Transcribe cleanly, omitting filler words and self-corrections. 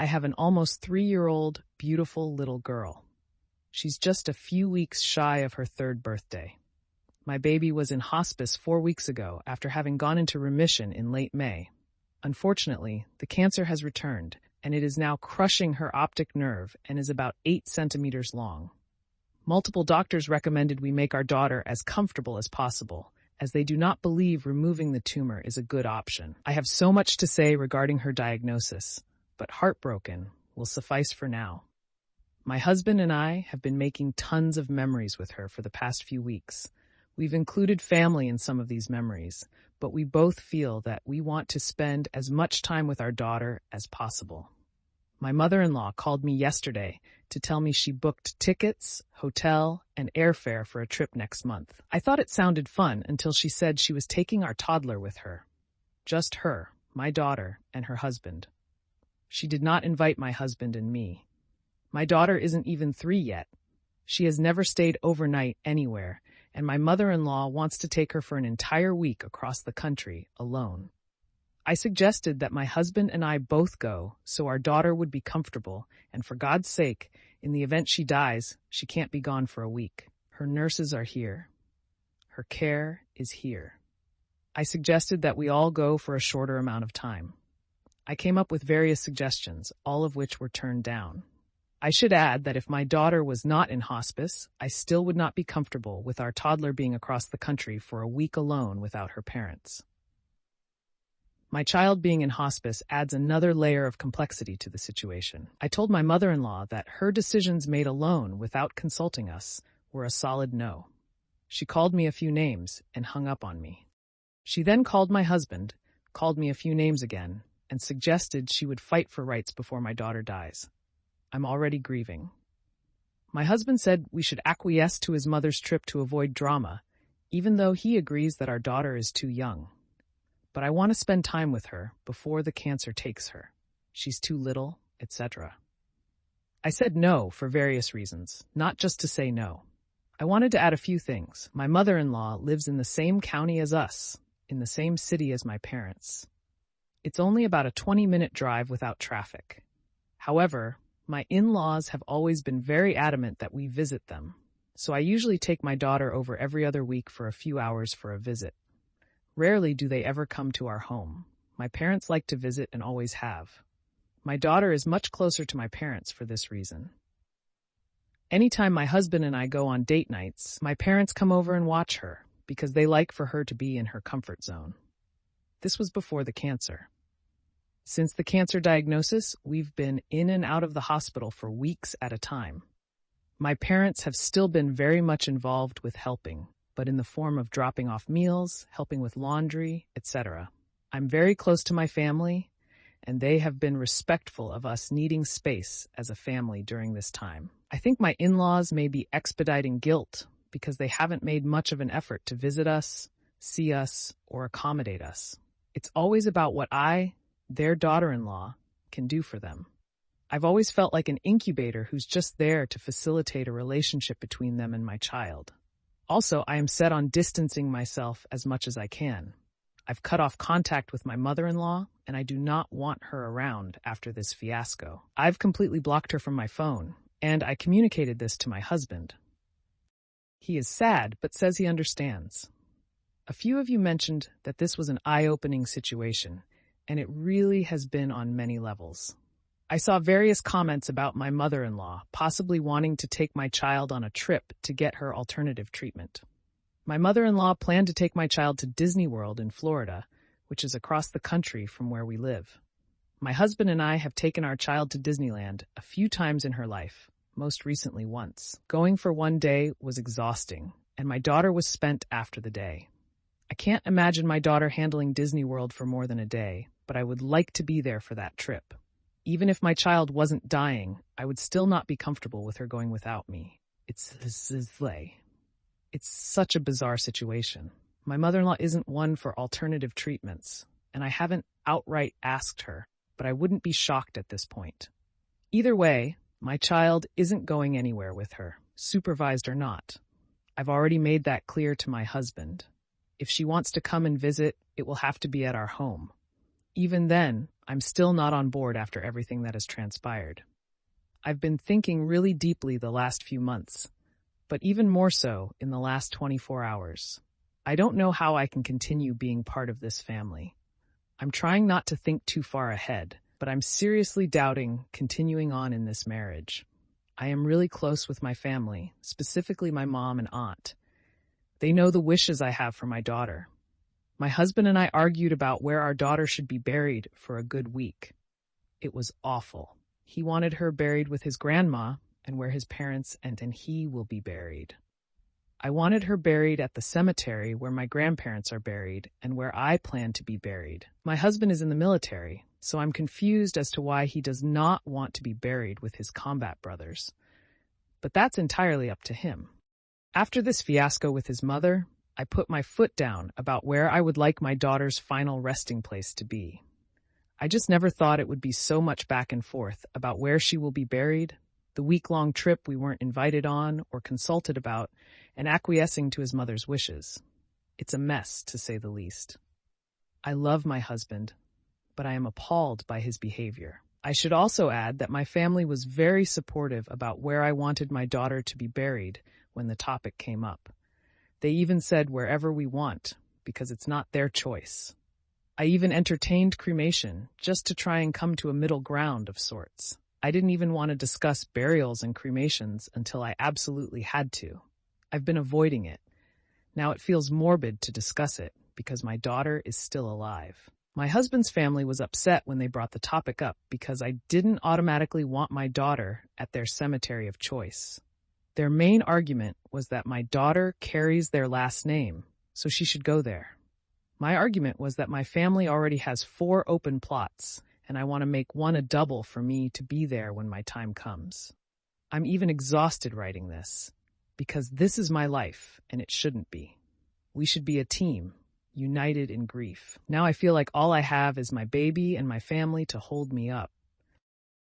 I have an almost 3-year-old, beautiful little girl. She's just a few weeks shy of her 3rd birthday. My baby was in hospice 4 weeks ago after having gone into remission in late May. Unfortunately, the cancer has returned, and it is now crushing her optic nerve and is about 8 centimeters long. Multiple doctors recommended we make our daughter as comfortable as possible, as they do not believe removing the tumor is a good option. I have so much to say regarding her diagnosis, but heartbroken will suffice for now. My husband and I have been making tons of memories with her for the past few weeks. We've included family in some of these memories, but we both feel that we want to spend as much time with our daughter as possible. My mother-in-law called me yesterday to tell me she booked tickets, hotel, and airfare for a trip next month. I thought it sounded fun until she said she was taking our toddler with her. Just her, my daughter, and her husband. She did not invite my husband and me. My daughter isn't even 3 yet. She has never stayed overnight anywhere, and my mother-in-law wants to take her for an entire week across the country alone. I suggested that my husband and I both go so our daughter would be comfortable, and for God's sake, in the event she dies, she can't be gone for a week. Her nurses are here. Her care is here. I suggested that we all go for a shorter amount of time. I came up with various suggestions, all of which were turned down. I should add that if my daughter was not in hospice, I still would not be comfortable with our toddler being across the country for a week alone without her parents. My child being in hospice adds another layer of complexity to the situation. I told my mother-in-law that her decisions made alone without consulting us were a solid no. She called me a few names and hung up on me. She then called my husband, called me a few names again, and suggested she would fight for rights before my daughter dies. I'm already grieving. My husband said we should acquiesce to his mother's trip to avoid drama, even though he agrees that our daughter is too young. But I want to spend time with her before the cancer takes her. She's too little, etc. I said no for various reasons, not just to say no. I wanted to add a few things. My mother-in-law lives in the same county as us, in the same city as my parents. It's only about a 20-minute drive without traffic. However, my in-laws have always been very adamant that we visit them, so I usually take my daughter over every other week for a few hours for a visit. Rarely do they ever come to our home. My parents like to visit and always have. My daughter is much closer to my parents for this reason. Anytime my husband and I go on date nights, my parents come over and watch her because they like for her to be in her comfort zone. This was before the cancer. Since the cancer diagnosis, we've been in and out of the hospital for weeks at a time. My parents have still been very much involved with helping, but in the form of dropping off meals, helping with laundry, etc. I'm very close to my family, and they have been respectful of us needing space as a family during this time. I think my in-laws may be expediting guilt because they haven't made much of an effort to visit us, see us, or accommodate us. It's always about what I, their daughter-in-law, can do for them. I've always felt like an incubator who's just there to facilitate a relationship between them and my child. Also, I am set on distancing myself as much as I can. I've cut off contact with my mother-in-law, and I do not want her around after this fiasco. I've completely blocked her from my phone, and I communicated this to my husband. He is sad, but says he understands. A few of you mentioned that this was an eye-opening situation, and it really has been on many levels. I saw various comments about my mother-in-law possibly wanting to take my child on a trip to get her alternative treatment. My mother-in-law planned to take my child to Disney World in Florida, which is across the country from where we live. My husband and I have taken our child to Disneyland a few times in her life, most recently once. Going for one day was exhausting, and my daughter was spent after the day. I can't imagine my daughter handling Disney World for more than a day, but I would like to be there for that trip. Even if my child wasn't dying, I would still not be comfortable with her going without me. It's such a bizarre situation. My mother-in-law isn't one for alternative treatments, and I haven't outright asked her, but I wouldn't be shocked at this point. Either way, my child isn't going anywhere with her, supervised or not. I've already made that clear to my husband. If she wants to come and visit, it will have to be at our home. Even then, I'm still not on board after everything that has transpired. I've been thinking really deeply the last few months, but even more so in the last 24 hours. I don't know how I can continue being part of this family. I'm trying not to think too far ahead, but I'm seriously doubting continuing on in this marriage. I am really close with my family, specifically my mom and aunt. They know the wishes I have for my daughter. My husband and I argued about where our daughter should be buried for a good week. It was awful. He wanted her buried with his grandma and where his parents and he will be buried. I wanted her buried at the cemetery where my grandparents are buried and where I plan to be buried. My husband is in the military, so I'm confused as to why he does not want to be buried with his combat brothers. But that's entirely up to him. After this fiasco with his mother, I put my foot down about where I would like my daughter's final resting place to be. I just never thought it would be so much back and forth about where she will be buried, the week-long trip we weren't invited on or consulted about, and acquiescing to his mother's wishes. It's a mess, to say the least. I love my husband, but I am appalled by his behavior. I should also add that my family was very supportive about where I wanted my daughter to be buried when the topic came up. They even said wherever we want, because it's not their choice. I even entertained cremation, just to try and come to a middle ground of sorts. I didn't even want to discuss burials and cremations until I absolutely had to. I've been avoiding it. Now it feels morbid to discuss it, because my daughter is still alive. My husband's family was upset when they brought the topic up because I didn't automatically want my daughter at their cemetery of choice. Their main argument was that my daughter carries their last name, so she should go there. My argument was that my family already has 4 open plots, and I want to make one a double for me to be there when my time comes. I'm even exhausted writing this, because this is my life, and it shouldn't be. We should be a team, united in grief. Now I feel like all I have is my baby and my family to hold me up.